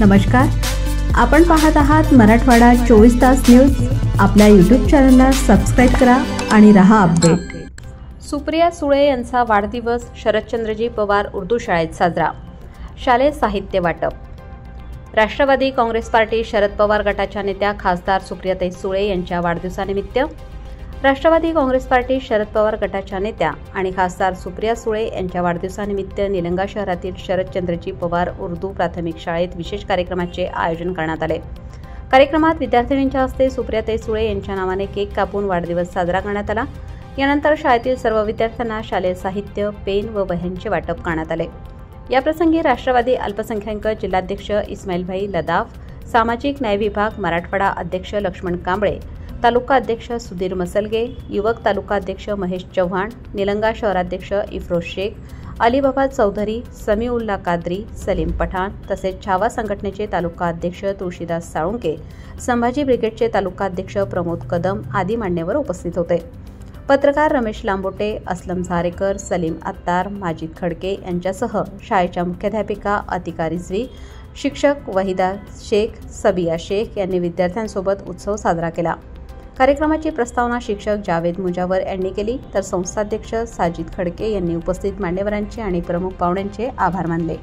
नमस्कार, आपण पाहत आहात मराठवाडा 24 तास न्यूज। आपल्या यूट्यूब चॅनलला सबस्क्राइब करा आणि रहा अपडेट। सुप्रिया सुळे यांचा वाढदिवस शरदचंद्रजी पवार उर्दू शाळेत साजरा। शालेय साहित्य वाटप। राष्ट्रवादी काँग्रेस पार्टी शरद पवार गटाच्या नेत्या खासदार सुप्रियाताई सुळे यांच्या वाढदिवसानिमित्त राष्ट्रवादी काँग्रेस पार्टी शरद पवार गटाच्या नेत्या आणि खासदार सुप्रिया सुळे यांच्या वाढदिवसानिमित्त निलंगा शहरातील शरदचंद्रजी पवार उर्दू प्राथमिक शाळेत विशेष कार्यक्रमाचे आयोजन करण्यात आले। कार्यक्रमात विद्यार्थिनींच्या हस्ते सुप्रियाताई सुळे यांच्या नावाने केक कापून वाढदिवस साजरा करण्यात आला। यानंतर शाळेतील सर्व विद्यार्थ्यांना शालेय साहित्य, पेन व वह्यांचे वाटप करण्यात आले। याप्रसंगी राष्ट्रवादी अल्पसंख्याक जिल्हाध्यक्ष इस्माईलभाई लदाफ, सामाजिक न्याय विभाग मराठवाडा अध्यक्ष लक्ष्मण कांबळे, तालुका अध्यक्ष सुधीर मसलगे, युवक तालुका अध्यक्ष महेश चव्हाण, निलंगा शहराध्यक्ष इफ्रोज शेख, अलीबाबा चौधरी, समीउल्ला कादरी, सलीम पठाण तसेच छावा संघटनेचे तालुका अध्यक्ष तुळशीदास साळुंके, संभाजी ब्रिगेडचे तालुका अध्यक्ष प्रमोद कदम आदी मान्यवर उपस्थित होते। पत्रकार रमेश लांबोटे, असलम झारेकर, सलीम अत्तार, माजिद खडके यांच्यासह शाळेच्या मुख्याध्यापिका अतिका रिझवी, शिक्षक वहिदा शेख, सबिया शेख यांनी विद्यार्थ्यांसोबत उत्सव साजरा केला। कार्यक्रमाची प्रस्तावना शिक्षक जावेद मुजावर यांनी केली, तर संस्थाध्यक्ष साजिद खडके यांनी उपस्थित मान्यवरांचे आणि प्रमुख पाहुण्यांचे आभार मानले।